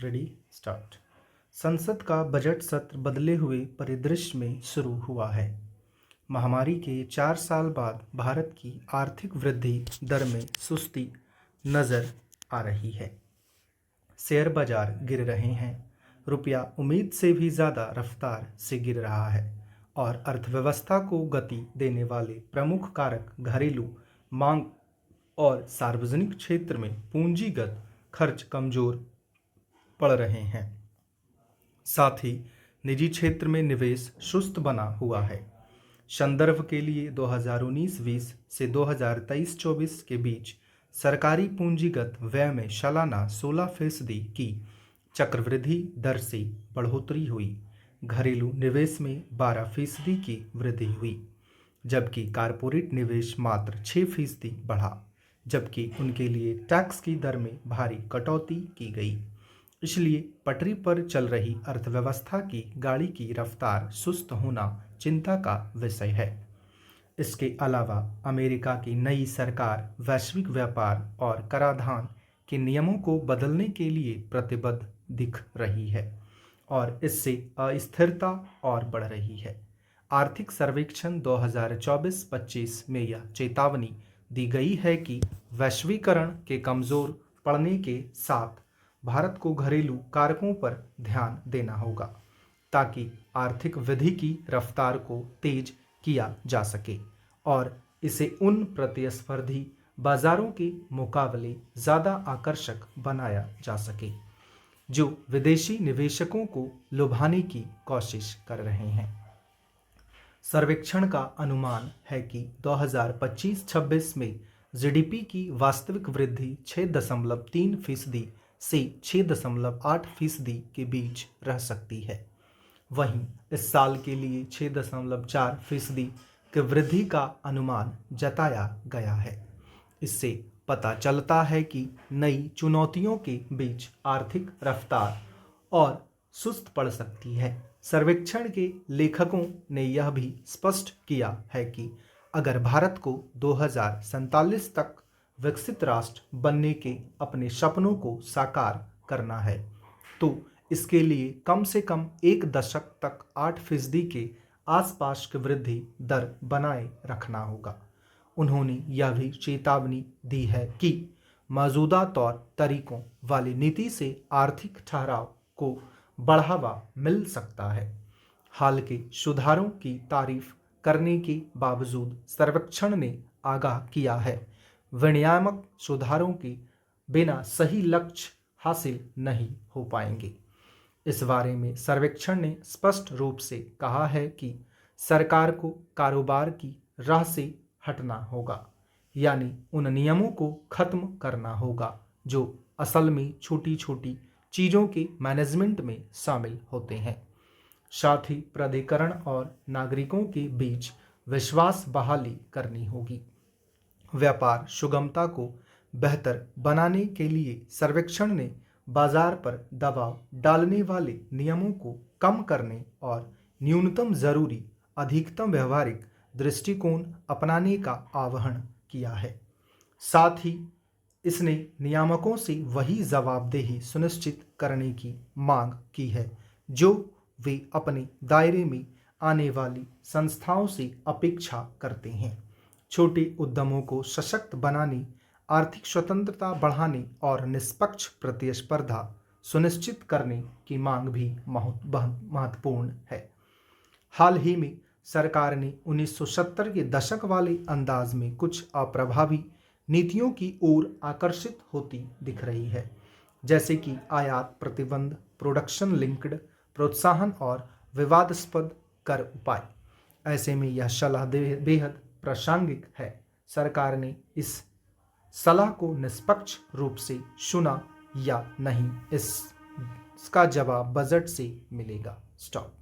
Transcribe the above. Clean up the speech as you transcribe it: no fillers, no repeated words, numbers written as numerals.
Ready start. संसद का budget सत्र बदले हुए परिदृश्य में शुरू हुआ है। महामारी के 4 साल बाद भारत की आर्थिक वृद्धि दर में सुस्ती नजर आ रही है। शेयर बाजार गिर रहे हैं, रुपया उम्मीद से भी ज़्यादा रफ्तार से गिर रहा है और अर्थव्यवस्था को गति देने वाले प्रमुख कारक घरेलू मांग और सार्वजनिक क्षेत्र में पूंजीगत खर्च कमजोर पड़ रहे हैं। साथ ही निजी क्षेत्र में निवेश सुस्त बना हुआ है। संदर्भ के लिए 2019-20 से 2023-24 के बीच सरकारी पूंजीगत व्यय में सालाना 16% की चक्रवृद्धि दर से बढ़ोतरी हुई। घरेलू निवेश में 12% की वृद्धि हुई, जबकि कारपोरेट निवेश मात्र 6% बढ़ा, जबकि उनके लिए टैक्स की दर में भारी कटौती की गई। इसलिए पटरी पर चल रही अर्थव्यवस्था की गाड़ी की रफ्तार सुस्त होना चिंता का विषय है। इसके अलावा अमेरिका की नई सरकार वैश्विक व्यापार और कराधान के नियमों को बदलने के लिए प्रतिबद्ध दिख रही है और इससे अस्थिरता और बढ़ रही है। आर्थिक सर्वेक्षण 2024-25 में यह चेतावनी दी गई है कि वैश्वीकरण के कमजोर पड़ने के साथ भारत को घरेलू कारकों पर ध्यान देना होगा ताकि आर्थिक वृद्धि की रफ्तार को तेज किया जा सके और इसे उन प्रतिस्पर्धी बाजारों के मुकाबले ज़्यादा आकर्षक बनाया जा सके जो विदेशी निवेशकों को लुभाने की कोशिश कर रहे हैं। सर्वेक्षण का अनुमान है कि 2025-26 में जीडीपी की वास्तविक वृद्धि 6.3% से 6.8% के बीच रह सकती है। वहीं इस साल के लिए 6.4% की वृद्धि का अनुमान जताया गया है। इससे पता चलता है कि नई चुनौतियों के बीच आर्थिक रफ्तार और सुस्त पड़ सकती है। सर्वेक्षण के लेखकों ने यह भी स्पष्ट किया है कि अगर भारत को 2047 तक विकसित राष्ट्र बनने के अपने सपनों को साकार करना है तो इसके लिए कम से कम एक दशक तक 8% के आसपास की वृद्धि दर बनाए रखना होगा। उन्होंने यह भी चेतावनी दी है कि मौजूदा तौर तरीकों वाली नीति से आर्थिक ठहराव को बढ़ावा मिल सकता है। हाल के सुधारों की तारीफ करने के बावजूद सर्वेक्षण ने आगाह किया है विनियामक सुधारों के बिना सही लक्ष्य हासिल नहीं हो पाएंगे। इस बारे में सर्वेक्षण ने स्पष्ट रूप से कहा है कि सरकार को कारोबार की राह से हटना होगा, यानी उन नियमों को खत्म करना होगा जो असल में छोटी छोटी चीज़ों के मैनेजमेंट में शामिल होते हैं। साथ ही प्राधिकरण और नागरिकों के बीच विश्वास बहाली करनी होगी। व्यापार सुगमता को बेहतर बनाने के लिए सर्वेक्षण ने बाजार पर दबाव डालने वाले नियमों को कम करने और न्यूनतम जरूरी अधिकतम व्यवहारिक दृष्टिकोण अपनाने का आह्वान किया है। साथ ही इसने नियामकों से वही जवाबदेही सुनिश्चित करने की मांग की है जो वे अपने दायरे में आने वाली संस्थाओं से अपेक्षा करते हैं। छोटे उद्यमों को सशक्त बनाने, आर्थिक स्वतंत्रता बढ़ाने और निष्पक्ष प्रतिस्पर्धा सुनिश्चित करने की मांग भी महत्वपूर्ण है। हाल ही में सरकार ने 1970 के दशक वाले अंदाज में कुछ अप्रभावी नीतियों की ओर आकर्षित होती दिख रही है, जैसे कि आयात प्रतिबंध, प्रोडक्शन लिंक्ड प्रोत्साहन और विवादास्पद कर उपाय। ऐसे में यह सलाह बेहद प्रासंगिक है। सरकार ने इस सलाह को निष्पक्ष रूप से सुना या नहीं, इसका जवाब बजट से मिलेगा। स्टॉप।